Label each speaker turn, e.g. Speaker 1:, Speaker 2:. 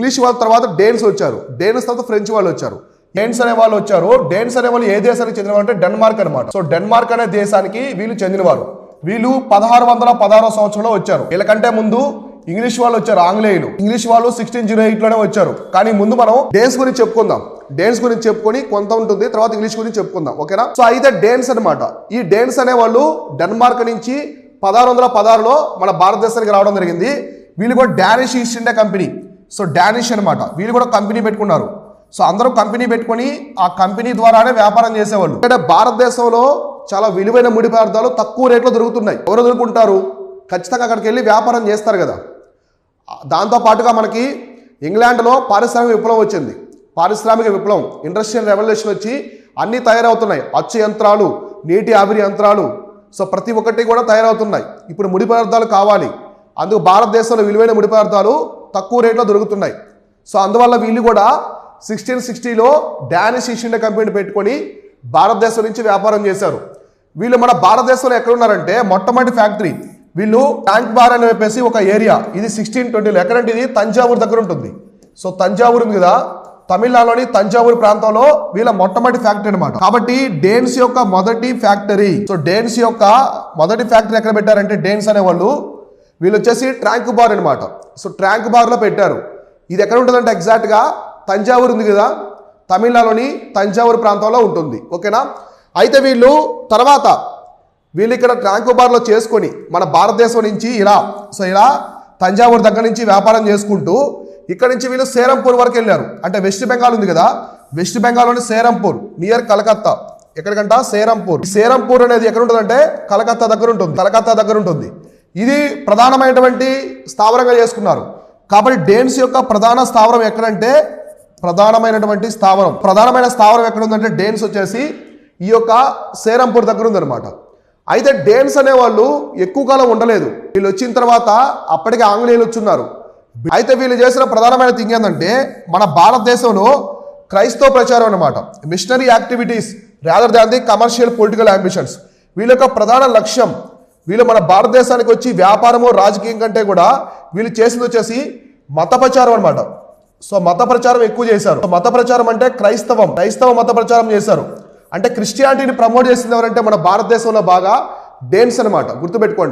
Speaker 1: English వాళ్ళ తర్వాత డేన్స్ వచ్చారు, డేన్స్ తర్వాత ఫ్రెంచ్ వాళ్ళు వచ్చారు. డేన్స్ అనే వాళ్ళు వచ్చారు. డేన్స్ అనే వాళ్ళు ఏ దేశానికి చెందినవారు అంటే డెన్మార్క్ అనమాట. సో డెన్మార్క్ అనే దేశానికి వీళ్ళు చెందినవారు. వీళ్ళు 1616 సంవత్సరంలో వచ్చారు. వీళ్ళకంటే ముందు ఇంగ్లీష్ వాళ్ళు వచ్చారు, ఆంగ్లేయులు. ఇంగ్లీష్ వాళ్ళు 1608 లోనే వచ్చారు. కానీ ముందు మనం డేన్స్ గురించి చెప్పుకుందాం. డేన్స్ గురించి చెప్పుకొని కొంత ఉంటుంది, తర్వాత ఇంగ్లీష్ గురించి చెప్పుకుందాం, ఓకేనా? సో అయితే డేన్స్ అనమాట. ఈ డేన్స్ అనే వాళ్ళు డెన్మార్క్ నుంచి 1616లో మన భారతదేశానికి రావడం జరిగింది. వీళ్ళు కూడా Danish east India company, so Danish అనమాట. వీళ్ళు కూడా కంపెనీ పెట్టుకున్నారు. సో అందరూ కంపెనీ పెట్టుకొని ఆ కంపెనీ ద్వారానే వ్యాపారం చేసేవాళ్ళు. అంటే భారతదేశంలో చాలా విలువైన ముడి పదార్థాలు తక్కువ రేట్లో దొరుకుతున్నాయి. ఎవరు దొరుకుంటారు? ఖచ్చితంగా అక్కడికి వెళ్ళి వ్యాపారం చేస్తారు కదా. దాంతో పాటుగా మనకి ఇంగ్లాండ్లో పారిశ్రామిక విప్లవం వచ్చింది. పారిశ్రామిక విప్లవం, ఇండస్ట్రియల్ రెవల్యూషన్ వచ్చి అన్నీ తయారవుతున్నాయి. అచ్చు యంత్రాలు, నీటి ఆవిరి యంత్రాలు, సో ప్రతి ఒక్కటి కూడా తయారవుతున్నాయి. ఇప్పుడు ముడి పదార్థాలు కావాలి. అందుకు భారతదేశంలో విలువైన ముడి పదార్థాలు తక్కువ రేట్లో దొరుకుతున్నాయి. సో అందువల్ల వీళ్ళు కూడా 1660లో డానిష్ ఈస్ట్ ఇండియా కంపెనీ పెట్టుకొని భారతదేశం నుంచి వ్యాపారం చేశారు. వీళ్ళు మన భారతదేశంలో ఎక్కడ ఉన్నారంటే మొట్టమొదటి ఫ్యాక్టరీ వీళ్ళు ట్యాంక్ బార్ అని చెప్పేసి ఒక ఏరియా, ఇది 1620లో. ఎక్కడంటే ఇది తంజావూరు దగ్గర ఉంటుంది. సో తంజావూరు ఉంది కదా, తమిళనాడులోని తంజావూరు ప్రాంతంలో వీళ్ళ మొట్టమొదటి ఫ్యాక్టరీ అనమాట. కాబట్టి డేన్స్ యొక్క మొదటి ఫ్యాక్టరీ, సో డేన్స్ యొక్క మొదటి ఫ్యాక్టరీ ఎక్కడ పెట్టారంటే డేన్స్ అనేవాళ్ళు వీళ్ళు వచ్చేసి ట్యాంక్ బార్ అనమాట. సో ట్యాంక్ బార్లో పెట్టారు. ఇది ఎక్కడ ఉంటుందంటే ఎగ్జాక్ట్గా తంజావూరు ఉంది కదా, తమిళనాడులోని తంజావూరు ప్రాంతంలో ఉంటుంది, ఓకేనా? అయితే వీళ్ళు తర్వాత వీళ్ళు ఇక్కడ ట్యాంక్ బార్లో చేసుకొని మన భారతదేశం నుంచి ఇలా తంజావూరు దగ్గర నుంచి వ్యాపారం చేసుకుంటూ ఇక్కడ నుంచి వీళ్ళు సేరంపూర్ వరకు వెళ్ళారు. అంటే వెస్ట్ బెంగాల్ ఉంది కదా, వెస్ట్ బెంగాల్లోని సేరంపూర్ నియర్ కలకత్తా. ఎక్కడికంట? సేరంపూర్. సేరంపూర్ అనేది ఎక్కడ ఉంటుందంటే కలకత్తా దగ్గర ఉంటుంది. ఇది ప్రధానమైనటువంటి స్థావరంగా చేసుకున్నారు. కాబట్టి డేన్స్ యొక్క ప్రధాన స్థావరం ఎక్కడంటే ప్రధానమైన స్థావరం ఎక్కడ ఉందంటే డేన్స్ వచ్చేసి ఈ యొక్క సేరంపూర్ దగ్గర ఉందన్నమాట. అయితే డేన్స్ అనేవాళ్ళు ఎక్కువ కాలం ఉండలేదు. వీళ్ళు వచ్చిన తర్వాత అప్పటికే ఆంగ్లేయులు వచ్చున్నారు. అయితే వీళ్ళు చేసిన ప్రధానమైన థింగ్ ఏంటంటే మన భారతదేశంలో క్రైస్తవ ప్రచారం అనమాట. Missionary activities rather than the commercial political ambitions. వీళ్ళ యొక్క ప్రధాన లక్ష్యం, వీళ్ళు మన భారతదేశానికి వచ్చి వ్యాపారము రాజకీయం కంటే కూడా వీళ్ళు చేసింది వచ్చేసి మత ప్రచారం అనమాట. సో మత ప్రచారం ఎక్కువ చేశారు. మత ప్రచారం అంటే క్రైస్తవ మత ప్రచారం చేశారు. అంటే క్రిస్టియానిటీని ప్రమోట్ చేసింది ఎవరంటే మన భారతదేశంలో బాగా డేన్స్ అనమాట, గుర్తుపెట్టుకోండి.